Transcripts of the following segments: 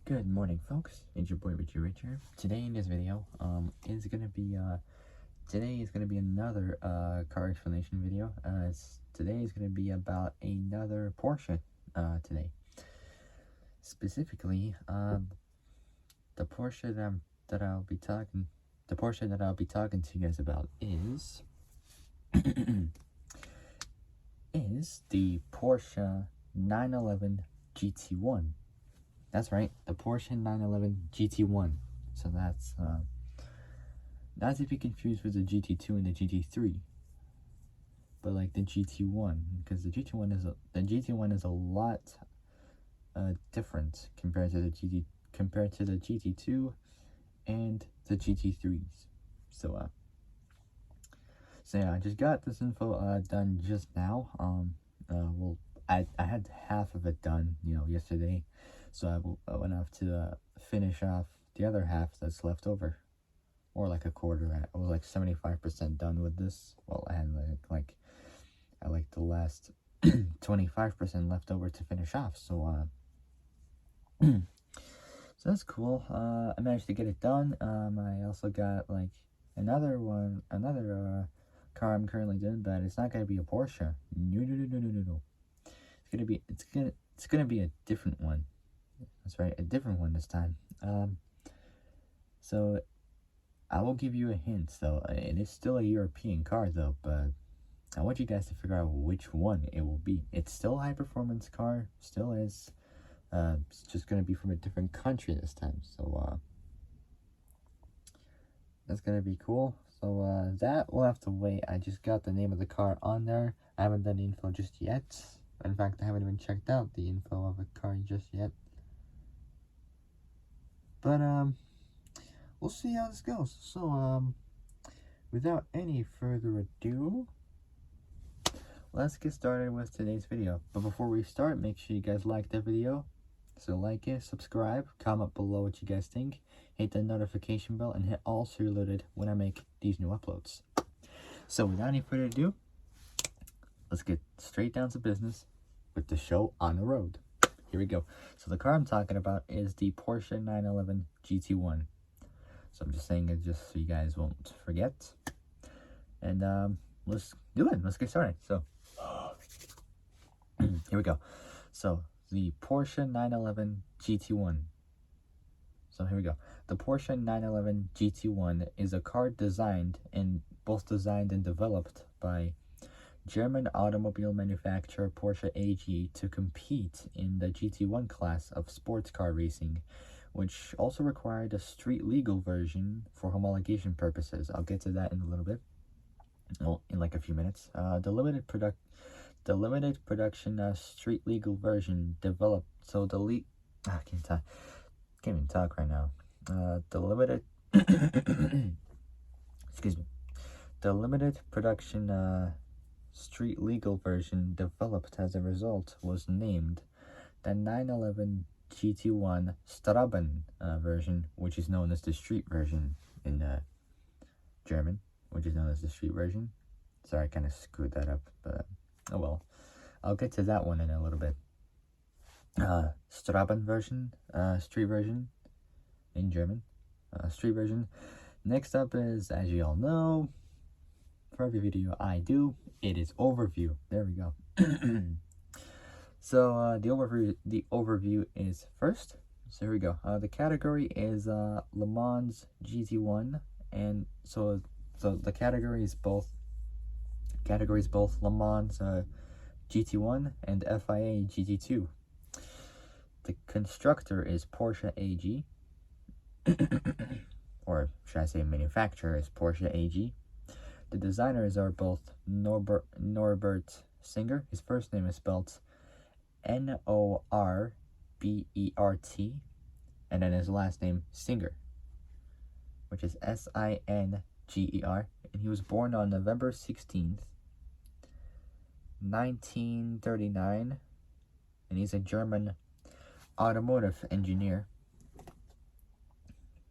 Good morning, folks. It's your boy Richard. Today in this video, today is gonna be another car explanation video. Today is gonna be about another Porsche. Today, specifically, the Porsche that I'll be talking, the Porsche that I'll be talking to you guys about is is the Porsche 911 GT1. That's right, the Porsche 911 GT1. So that's not to be confused with the GT2 and the GT3, but like the GT1, because the GT1 is a lot different compared to the GT2 and the GT3s. So yeah, I just got this info done just now. Well, I had half of it done, yesterday, so I went off to finish off the other half that's left over, or like a quarter. I was like 75% done with this. Well, I had like the last 25% left over to finish off. So so that's cool. I managed to get it done. I also got like another car I'm currently doing, but it's not gonna be a Porsche. No. It's gonna be a different one. That's right, a different one this time. So I will give you a hint. So it is still a European car though, but I want you guys to figure out which one it will be. It's still a high performance car, still is. It's just gonna be from a different country this time. So that's gonna be cool. So that will have to wait. I just got the name of the car on there. I haven't done the info just yet. In fact, I haven't even checked out the info of the car just yet. But we'll see how this goes. So without any further ado, let's get started with today's video. But before we start, make sure you guys like the video. So like it, subscribe, comment below what you guys think, hit the notification bell, and hit all so you're alerted when I make these new uploads. So without any further ado, let's get straight down to business with the show on the road. Here we go. So the car I'm talking about is the Porsche 911 GT1. So I'm just saying it just so you guys won't forget. And let's do it. Let's get started. So here we go. So the Porsche 911 GT1. So here we go. The Porsche 911 GT1 is a car designed and developed by German automobile manufacturer Porsche AG to compete in the GT1 class of sports car racing, which also required a street legal version for homologation purposes. I'll get to that in a little bit. Well, in like a few minutes. The limited production street legal version developed. So I can't even talk right now. The limited excuse me. The limited production street legal version developed as a result was named the 911 GT1 Straben version, which is known as the street version in German, which is known as the street version. Sorry, I kind of screwed that up, but oh well. I'll get to that one in a little bit. Straben version, street version in German, street version. Next up is, as you all know, for every video I do, it is overview. There we go. So the overview is first. So here we go. The category is Le Mans GT1, and so the category is both Le Mans GT1 and FIA GT2. The constructor is Porsche AG, or should I say manufacturer is Porsche AG. The designers are both Norbert Singer. His first name is spelled Norbert, and then his last name Singer, which is Singer, and he was born on November 16th, 1939, and he's a German automotive engineer.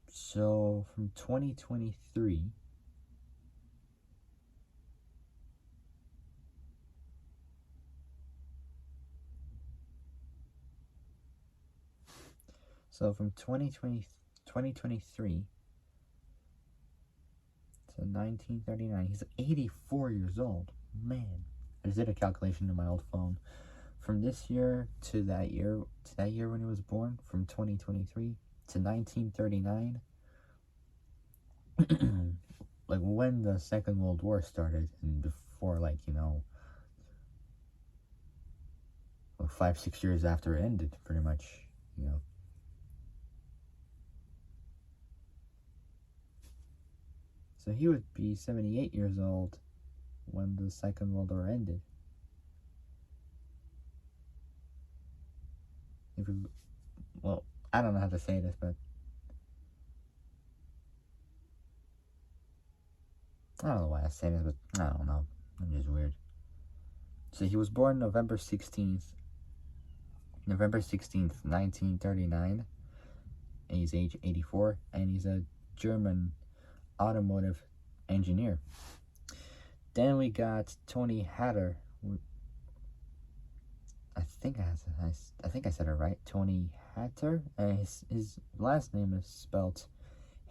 So from 2023, So from 2023 to 1939, he's 84 years old. Man, I just did a calculation on my old phone. From this year to that year when he was born, from 2023 to 1939, like when the Second World War started, and before, like, you know, like 5-6 years after it ended, pretty much, you know. So he would be 78 years old when the Second World War ended. If we, well, I don't know how to say this, but I don't know why I say this, but I don't know. It's just weird. So he was born November 16th, 1939, and he's age 84, and he's a German automotive engineer. Then we got Tony Hatter. I think I said it right. Tony Hatter. His last name is spelled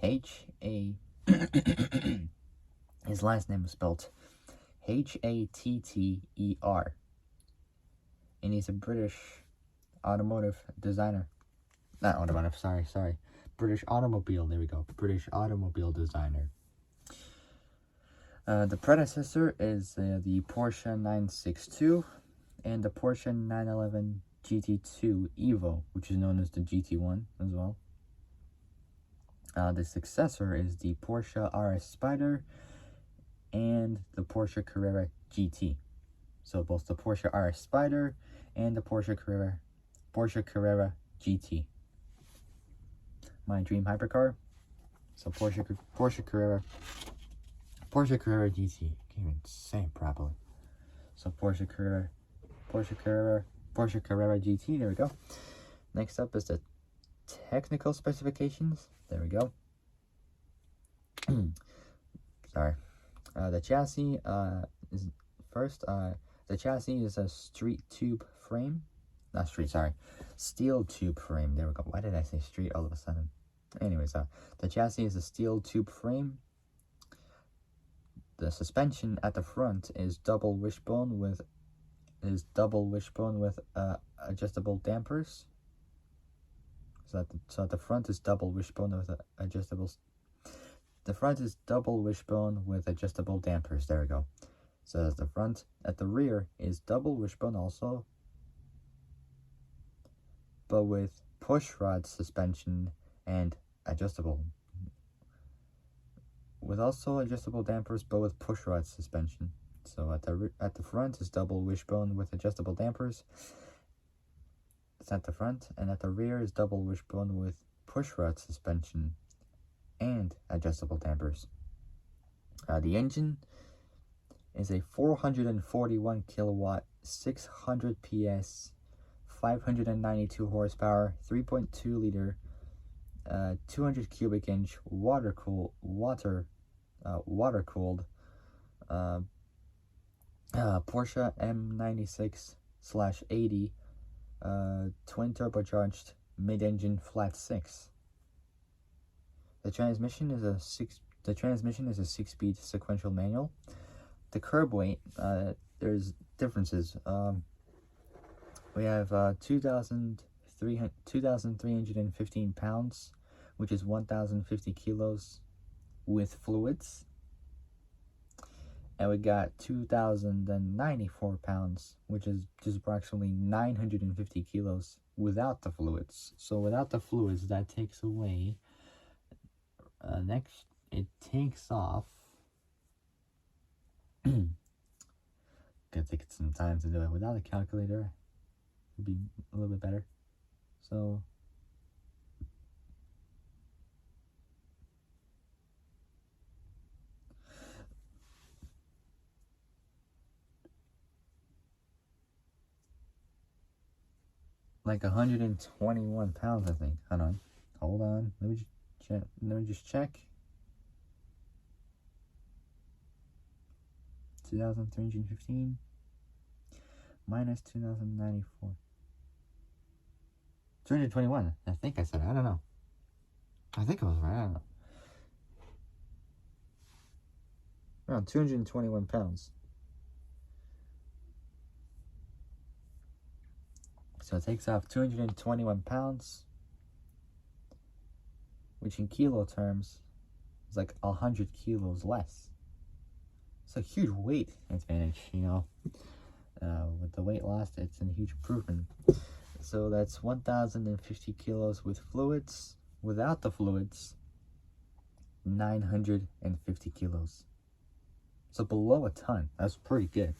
H-A. His last name is spelled Hatter. And he's a British automotive designer. Not automotive, sorry. British automobile, there we go. British automobile designer. The predecessor is the Porsche 962 and the Porsche 911 GT2 Evo, which is known as the GT1 as well. The successor is the Porsche RS Spider and the Porsche Carrera GT. So both the Porsche RS Spider and the Porsche Carrera GT. My dream hypercar. So Porsche Carrera GT. Can't even say it properly. So Porsche Carrera GT. There we go. Next up is the technical specifications. There we go. Sorry. The chassis is first. The chassis is a steel tube frame. Steel tube frame. There we go. Why did I say street all of a sudden? Anyways, the chassis is a steel tube frame. The suspension at the front is double wishbone with adjustable dampers. So at the front is double wishbone with adjustable. The front is double wishbone with adjustable dampers. There we go. So that's the front. At the rear is double wishbone also, but with push rod suspension and adjustable. With also adjustable dampers, but with push rod suspension. So at the front is double wishbone with adjustable dampers. It's at the front, and at the rear is double wishbone with push rod suspension and adjustable dampers. The engine is a 441 kilowatt, 600 PS, 592 horsepower, 3.2 liter, 200 cubic inch water cooled Porsche M96/80 twin turbocharged mid-engine flat 6. The transmission is a 6-speed sequential manual. The curb weight, there's differences. We have 2,315 pounds, which is 1,050 kilos with fluids. And we got 2,094 pounds, which is just approximately 950 kilos without the fluids. So without the fluids, that takes away, it takes off, gonna take some time to do it. Without a calculator, it'd be a little bit better. So like 121 pounds, I think. Hold on. Let me just check. 2,315 minus 2,094. 221. I think I said it. I don't know. I think I was right. I don't know. Around 221 pounds. So it takes off 221 pounds, which in kilo terms is like 100 kilos less. It's a huge weight advantage, you know. With the weight loss, it's a huge improvement. So that's 1,050 kilos with fluids. Without the fluids, 950 kilos. So below a ton. That's pretty good.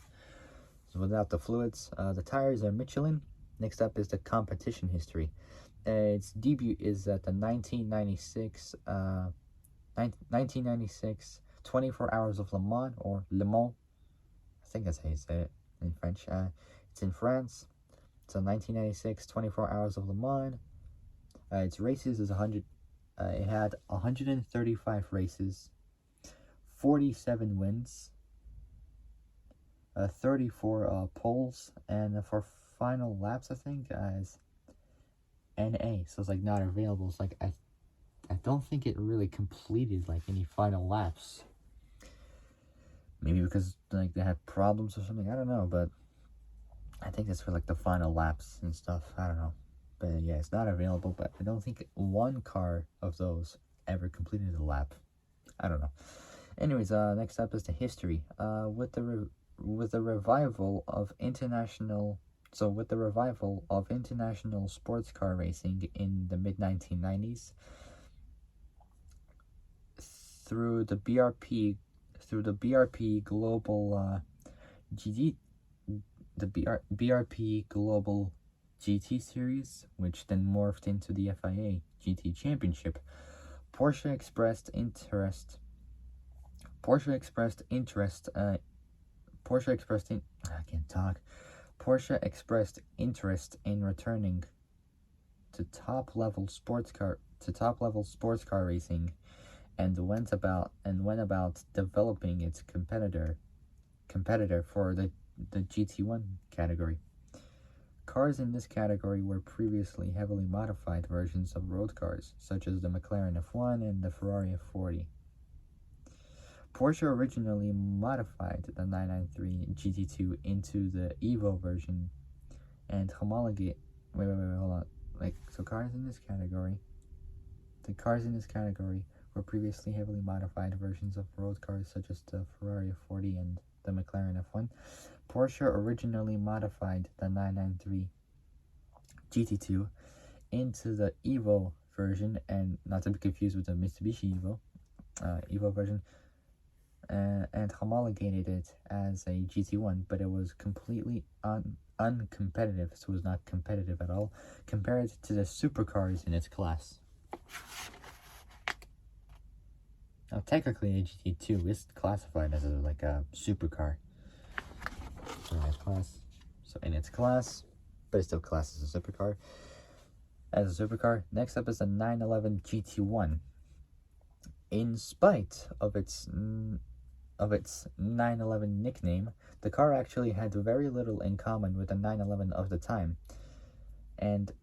So without the fluids, the tires are Michelin. Next up is the competition history. Its debut is at the 1996 24 Hours of Le Mans, or Le Mans. I think that's how you say it in French. It's in France. So 1996 24 Hours of Le Mans. Its races is 100. It had 135 races, 47 wins, 34 poles, and for final laps, I think, is NA. So it's like not available. It's like I don't think it really completed like any final laps. Maybe because like they had problems or something. I don't know, but I think that's for like the final laps and stuff. I don't know. But yeah, it's not available, but I don't think one car of those ever completed a lap. I don't know. Anyways, next up is the history. With the revival of international sports car racing in the mid 1990s, through the BRP Global GT the BRP Global GT Series, which then morphed into the FIA GT Championship, Porsche expressed interest in returning to top level sports car racing, and went about developing its competitor for the GT1 category. Cars in this category were previously heavily modified versions of road cars, such as the McLaren F1 and the Ferrari F40. Porsche originally modified the 993 GT2 into the Evo version and homologate. Wait, hold on. The cars in this category were previously heavily modified versions of road cars, such as the Ferrari F40 and the McLaren F1. Porsche originally modified the 993 GT2 into the Evo version, and not to be confused with the Mitsubishi Evo version, and homologated it as a GT1, but it was completely uncompetitive, so it was not competitive at all, compared to the supercars in its class. Now, technically, a GT2 is classified as a supercar. In its class, but it's still classed as a supercar. Next up is the 911 GT1. In spite of its 911 nickname, the car actually had very little in common with the 911 of the time, and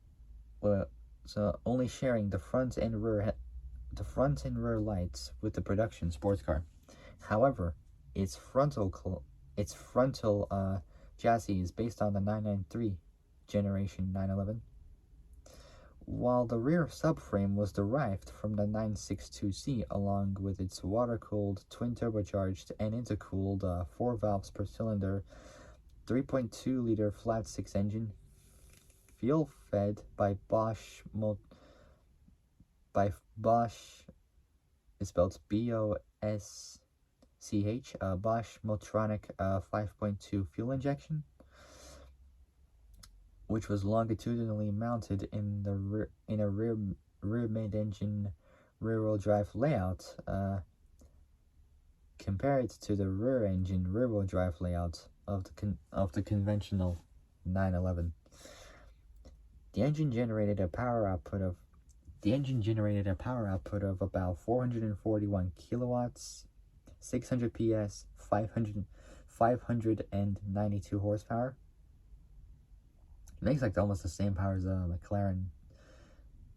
so only sharing the front and rear lights with the production sports car. However, its frontal chassis is based on the 993 generation 911, while the rear subframe was derived from the 962C, along with its water-cooled, twin-turbocharged, and intercooled 4 valves per cylinder, 3.2-liter flat-six engine, fuel-fed by Bosch. It's spelled BOSCH. Bosch Motronic 5.2 fuel injection, which was longitudinally mounted in a rear mid-engine rear-wheel drive layout, compared to the rear-engine rear-wheel drive layout of the conventional 911. The engine generated a power output of about 441 kilowatts, 600 PS, 592 horsepower. It makes almost the same power as a McLaren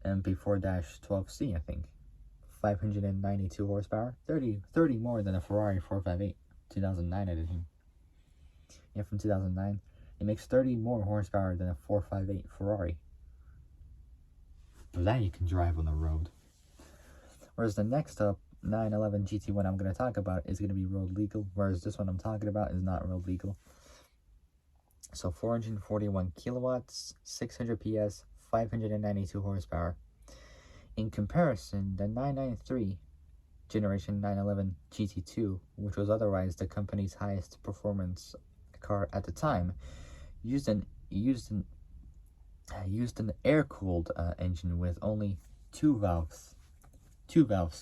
MP4-12C, I think. 592 horsepower, 30 more than a Ferrari 458, 2009 edition. Yeah, from 2009. It makes 30 more horsepower than a 458 Ferrari. But that you can drive on the road. Whereas the next up, 911 GT1 I'm going to talk about is going to be road legal, whereas this one I'm talking about is not road legal. So 441 kilowatts, 600 PS, 592 horsepower. In comparison, the 993 generation 911 GT2, which was otherwise the company's highest performance car at the time, used an air-cooled engine with only two valves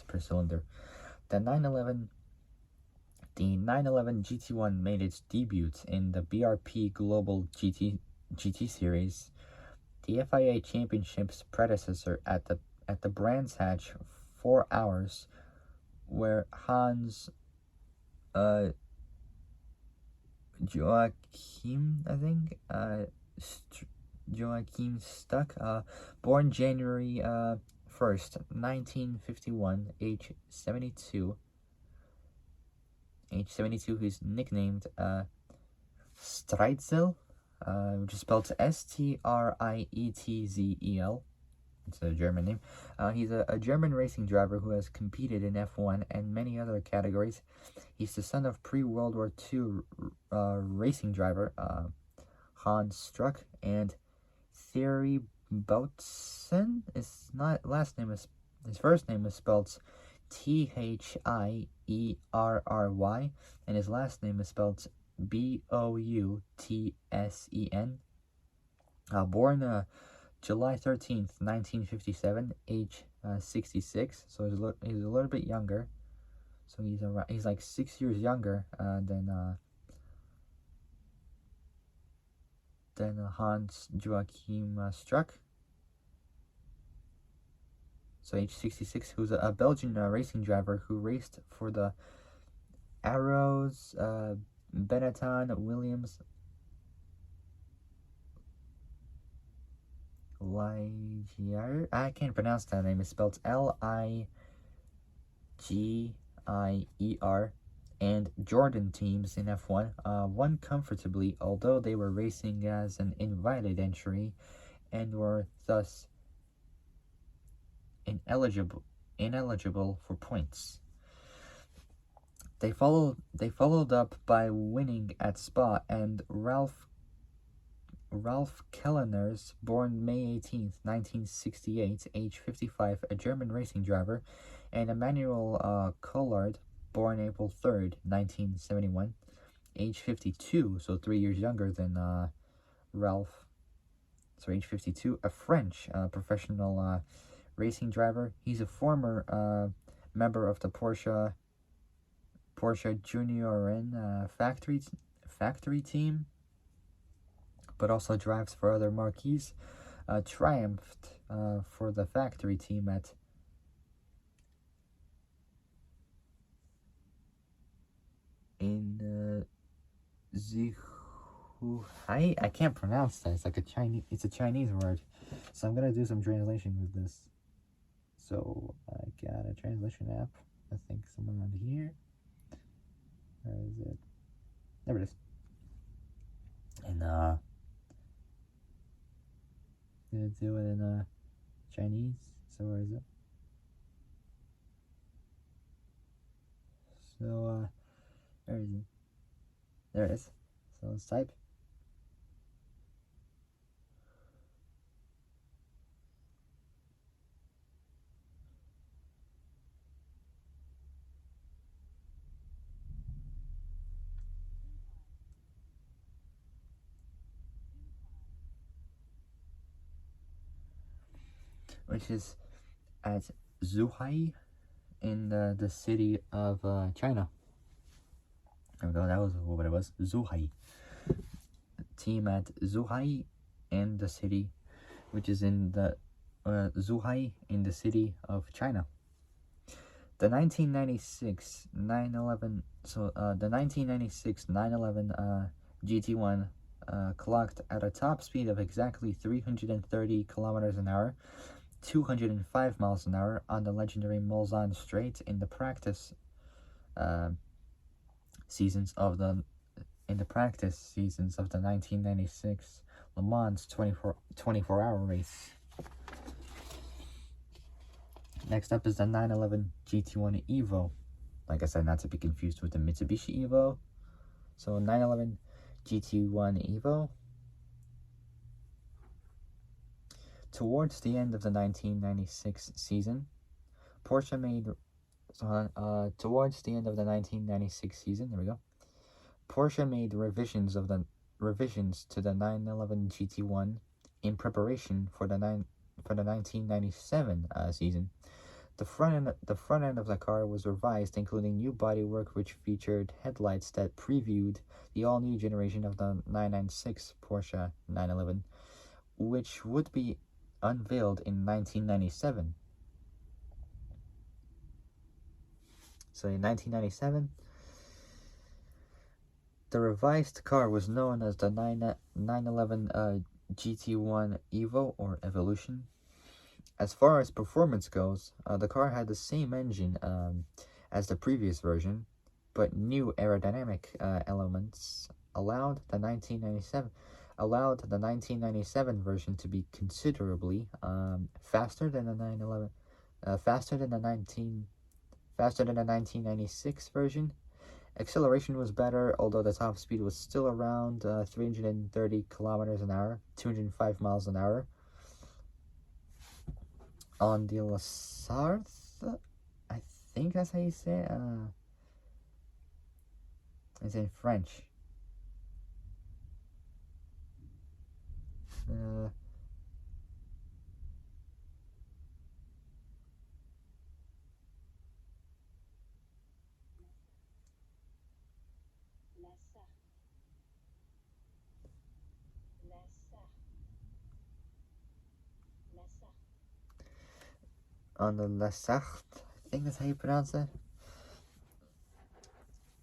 per cylinder. The 911 GT1 made its debut in the BRP Global GT Series, the FIA Championship's predecessor at the Brands Hatch 4 Hours, where Hans Joachim, I think, Joachim Stuck, born January 1st, 1951, age 72, who's nicknamed Streitzel, which is spelled Strietzel. It's a German name. He's a German racing driver who has competed in F1 and many other categories. He's the son of pre-World War II racing driver Hans Struck and Thierry Boutsen. His first name is spelled Thierry, and his last name is spelled Boutsen. Born July 13th, 1957, age 66, so he's a little bit younger. So he's like 6 years younger than Hans Joachim Struck. So age 66, who's a Belgian racing driver who raced for the Arrows, Benetton, Williams, Ligier. I can't pronounce that name. It's spelled Ligier, and Jordan teams in F1 won comfortably, although they were racing as an invited entry and were thus ineligible for points. They followed up by winning at Spa, and Ralph Kelleners, born May 18th, 1968, age 55, a German racing driver, and Emmanuel Collard, born April 3rd, 1971, age 52, so 3 years younger than Ralph. So age 52, a French professional racing driver. He's a former member of the Porsche Junioren factory team, but also drives for other marques. Triumphed for the factory team at Zhuhai. I can't pronounce that. It's a Chinese word. So I'm gonna do some translation with this. So I got a translation app. I think somewhere around here. Where is it? There it is. And I'm gonna do it in Chinese. So where is it? So where is it? There it is. So let's type. Which is at Zhuhai in the city of China. There we go, that was what it was. Zhuhai. Team at Zhuhai in the city, which is in the Zhuhai in the city of China. The 1996 911. So the 1996 911 GT1 clocked at a top speed of exactly 330 kilometers an hour 205 miles an hour on the legendary Mulsanne Straight in the practice seasons of the 1996 Le Mans 24-hour race. Next up is the 911 GT1 Evo. Like I said, not to be confused with the Mitsubishi Evo. So 911 GT1 Evo. Towards the end of the 1996 season, Porsche made towards the end of the 1996 season, there we go. Porsche made revisions to the 911 GT1 in preparation for the 1997 season. The front end of the car was revised, including new bodywork, which featured headlights that previewed the all-new generation of the 996 Porsche 911, which would be unveiled in 1997. So in 1997, the revised car was known as the 911 GT1 Evo or Evolution. As far as performance goes, the car had the same engine as the previous version, but new aerodynamic elements allowed the 1997 version to be considerably faster than the 1996 version. Acceleration was better, although the top speed was still around 330 kilometers an hour, 205 miles an hour. On the La Sarthe, I think that's how you say it. It's in French. On the La Sarthe, I think that's how you pronounce it.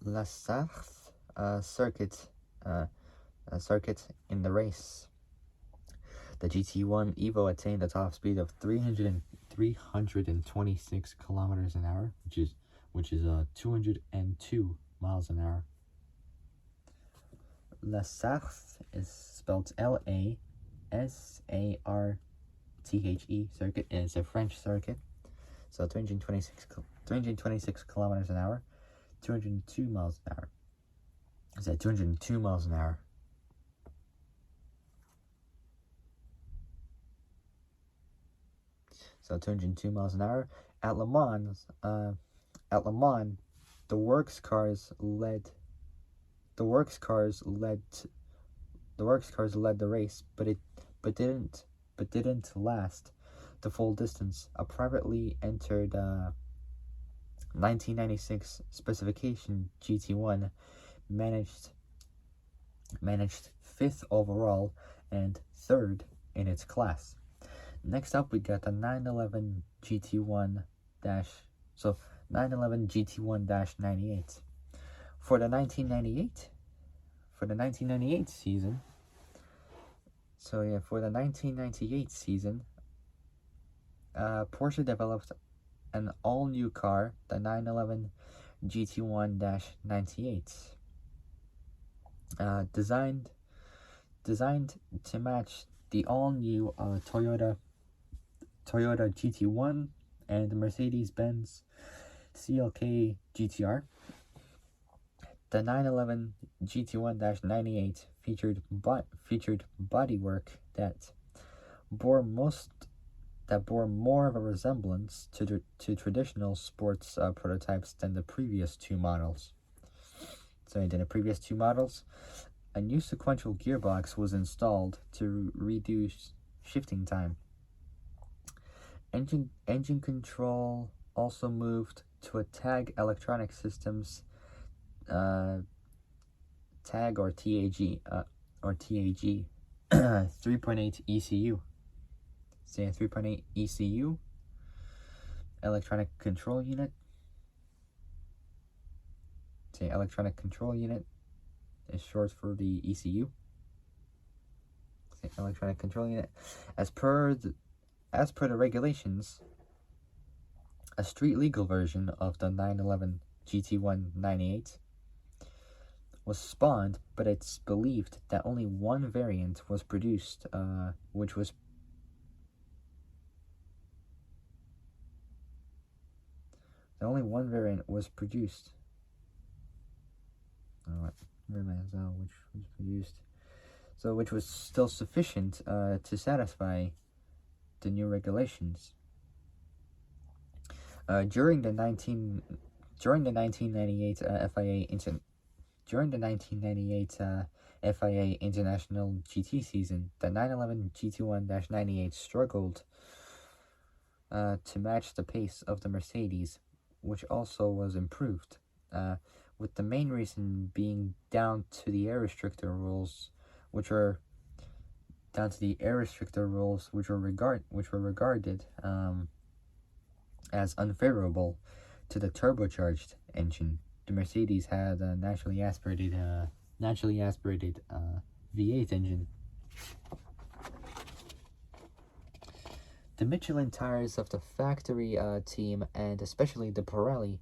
La Sarthe circuit in the race. The GT1 Evo attained a top speed of 326 kilometers an hour, which is 202 miles an hour. La Sarthe is spelled Lasarthe circuit, and it's a French circuit. So 326 kilometers an hour, 202 miles an hour. Is that 202 miles an hour? So 202 miles an hour. At Le Mans, the works cars led the race, but didn't last the full distance. A privately entered 1996 specification GT1 managed 5th overall and 3rd in its class. Next up, we got the 911 GT1-98. For the 1998 season. So yeah, for the 1998 season, Porsche developed an all-new car, the 911 GT1-98, designed to match the all-new Toyota GT1 and Mercedes-Benz CLK GTR. The 911 GT1-98 featured bodywork that bore more of a resemblance to traditional sports prototypes than the previous two models. So in the previous two models, a new sequential gearbox was installed to reduce shifting time. Engine control also moved to a TAG electronic systems, TAG or TAG 3.8 ECU. Say a 3.8 ECU, electronic control unit. Say electronic control unit is short for the ECU. Say electronic control unit. As per As per the regulations, a street legal version of the 911 GT1 98 was spawned, but it's believed that only one variant was produced, only one variant was produced. Which was produced, so which was still sufficient to satisfy the new regulations. During the 1998 FIA International GT season, the 911 GT1-98 struggled to match the pace of the Mercedes, which also was improved, with the main reason being down to the air restrictor rules, which were regarded as unfavorable to the turbocharged engine. The Mercedes had a naturally aspirated V8 engine. The Michelin tires of the factory team, and especially the Pirelli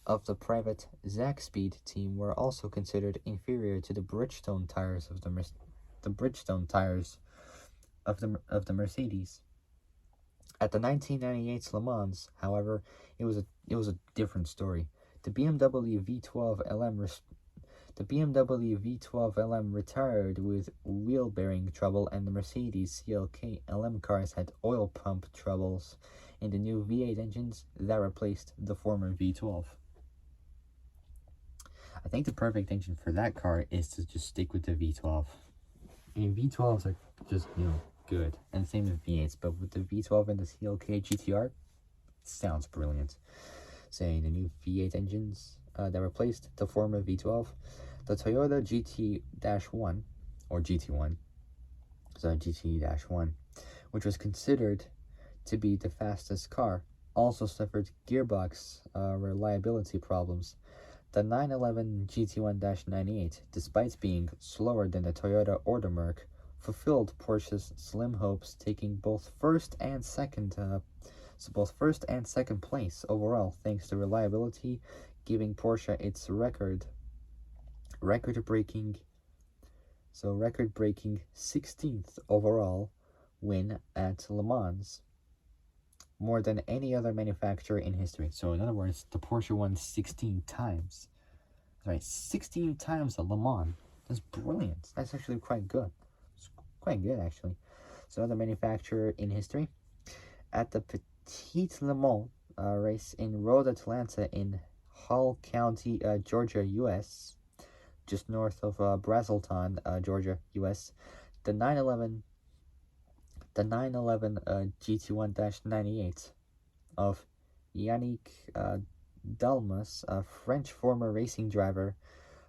of the private Zakspeed team, were also considered inferior to the Bridgestone tires of the Mercedes. At the 1998 Le Mans, however, it was a different story. The BMW V12 LM retired with wheel bearing trouble, and the Mercedes CLK LM cars had oil pump troubles in the new V8 engines that replaced the former V12. I think the perfect engine for that car is to just stick with the V12. I mean, V12s are just, good, and same with V8s, but with the V12 and the CLK GTR, it sounds brilliant. Saying the new V8 engines that replaced the former V12, the Toyota GT-1, or GT1, GT-1, which was considered to be the fastest car, also suffered gearbox reliability problems. The 911 GT1-98, despite being slower than the Toyota Audemars, fulfilled Porsche's slim hopes, taking both first and second place overall, thanks to reliability, giving Porsche its record-breaking 16th overall win at Le Mans, more than any other manufacturer in history. So in other words, the Porsche won 16 times. Right, 16 times at Le Mans. That's brilliant. That's actually quite good. It's quite good, actually. So another manufacturer in history. At the Petit Le Mans race in Road Atlanta in Hall County, Georgia, U.S., just north of Brazelton, Georgia, U.S., the 911 GT1-98 of Yannick Dalmas, a French former racing driver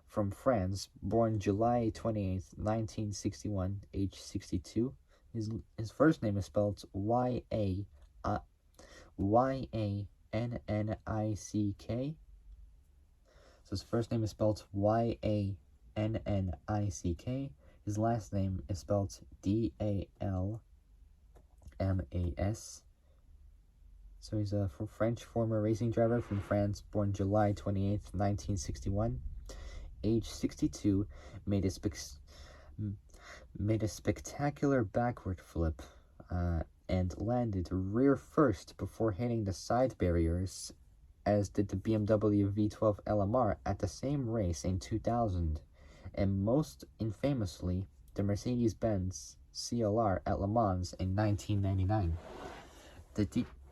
from France, born July 28, 1961, age 62. His first name is spelled Y-A-N-N-I-C-K. So his first name is spelled Y-A-N-N-I-C-K. His last name is spelled D-A-L-M-A-S. So he's a French former racing driver from France, born July 28th, 1961. Age 62, made a spectacular backward flip and landed rear first before hitting the side barriers, as did the BMW V12 LMR at the same race in 2000, and most infamously, the Mercedes-Benz CLR at Le Mans in 1999.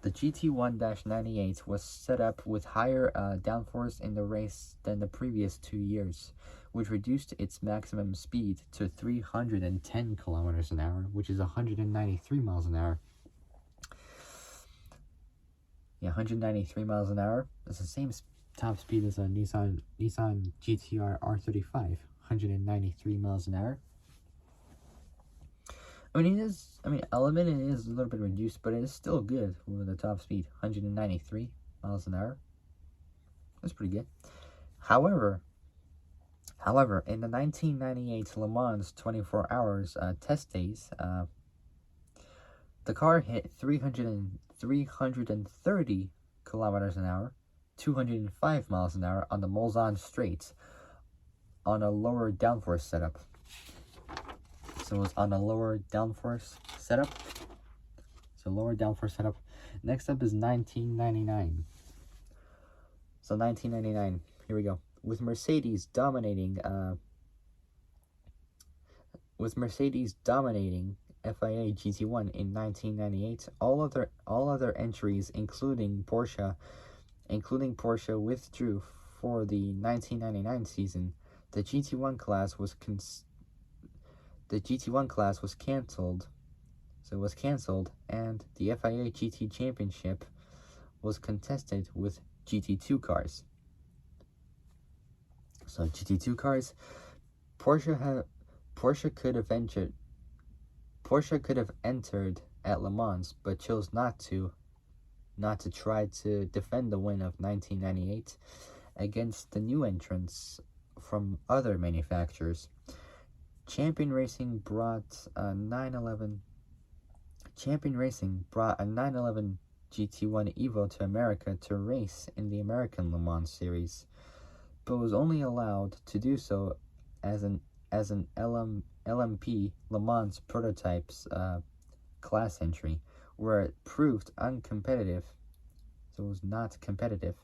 The GT1-98 was set up with higher downforce in the race than the previous 2 years, which reduced its maximum speed to 310 kilometers an hour, which is 193 miles an hour. Yeah, 193 miles an hour. That's the same top speed as a Nissan GTR R35, 193 miles an hour. I'll admit it is a little bit reduced, but it is still good with the top speed, 193 miles an hour. That's pretty good. However, in the 1998 Le Mans 24 hours test days, The car hit 330 kilometers an hour, 205 miles an hour on the Mulsanne Straits on a lower downforce setup. So it was on a lower downforce setup. So lower downforce setup. Next up is 1999. So 1999, here we go. With Mercedes dominating FIA GT1 in 1998, all other entries, including Porsche, withdrew for the 1999 season. The GT1 class was cancelled. So it was cancelled, and the FIA GT Championship was contested with GT2 cars. So GT2 cars, Porsche could have entered at Le Mans, but chose not to try to defend the win of 1998 against the new entrants from other manufacturers. Champion Racing brought a 911 GT1 Evo to America to race in the American Le Mans series, but was only allowed to do so as an LMP Le Mans prototypes class entry, where it proved uncompetitive, so it was not competitive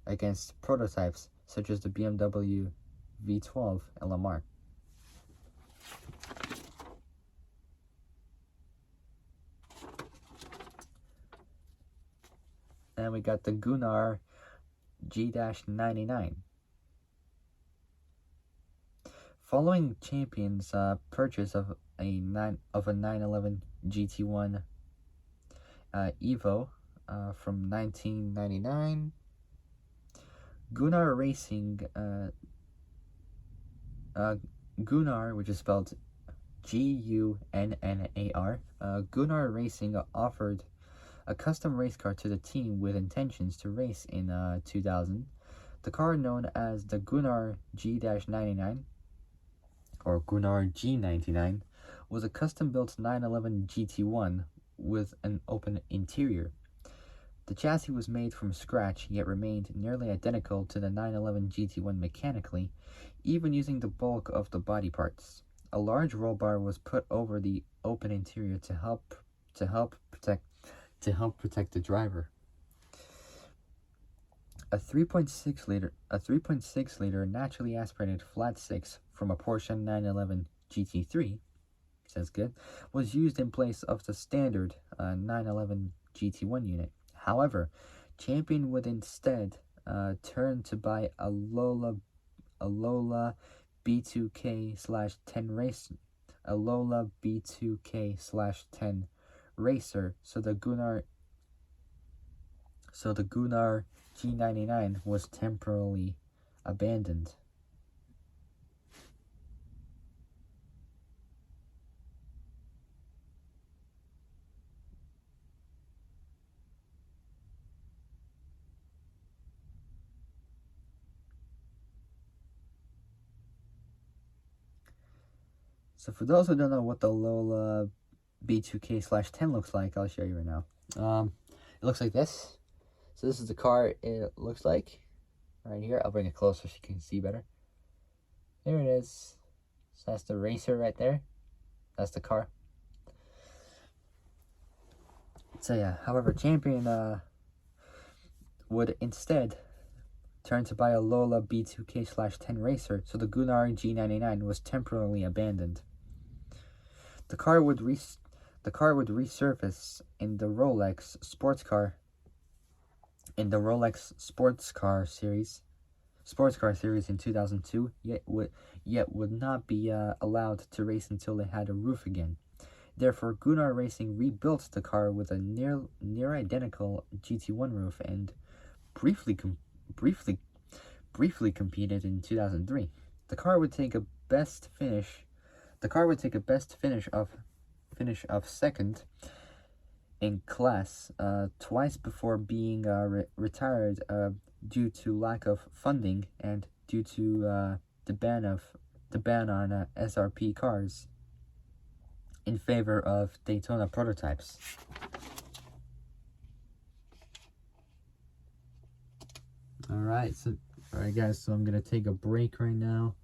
against prototypes such as the BMW V12 LMR. And we got the Gunnar G-99. Following Champion's purchase of a 911 GT1 Evo from 1999, Gunnar Racing, Gunnar, which is spelled Gunnar, Gunnar Racing offered a custom race car to the team with intentions to race in 2000. The car, known as the Gunnar G-99, or Gunnar G99, was a custom-built 911 GT1 with an open interior. The chassis was made from scratch, yet remained nearly identical to the 911 GT1 mechanically, even using the bulk of the body parts. A large roll bar was put over the open interior to help protect the driver. A 3.6 liter naturally aspirated flat six from a Porsche 911 GT3, says good, was used in place of the standard 911 GT1 unit. However, Champion would instead turn to buy a Lola B2K/10 race, a Lola B2K/10 racer. So the Gunnar G99 was temporarily abandoned. So for those who don't know what the Lola B2K/10 looks like, I'll show you right now. It looks like this. So this is the car it looks like right here. I'll bring it closer so you can see better. There it is. So that's the racer right there. That's the car. So yeah, however, Champion would instead turn to buy a Lola B2K/10 racer, so the Gunnar G99 was temporarily abandoned. The car would resurface in the Rolex sports car series in 2002, yet would not be allowed to race until it had a roof again. Therefore, Gunnar Racing rebuilt the car with a near identical GT1 roof and briefly competed in 2003. The car would take a best finish of second in class twice before being retired due to lack of funding and due to the ban on SRP cars in favor of Daytona prototypes. Alright, guys, so I'm gonna take a break right now.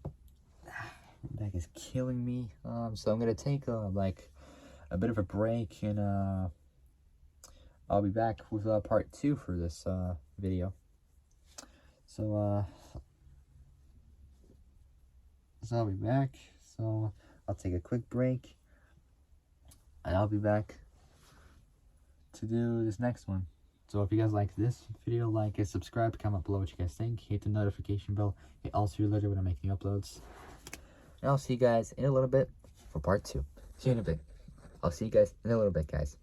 My back is killing me. So I'm gonna take like a bit of a break, and I'll be back with part 2 for this video. So I'll be back. So I'll take a quick break, and I'll be back to do this next one. So if you guys like this video, like it, subscribe, comment below what you guys think, hit the notification bell, hit all so you're alerted when I make new uploads. And I'll see you guys in a little bit for part 2. See you in a bit. I'll see you guys in a little bit, guys.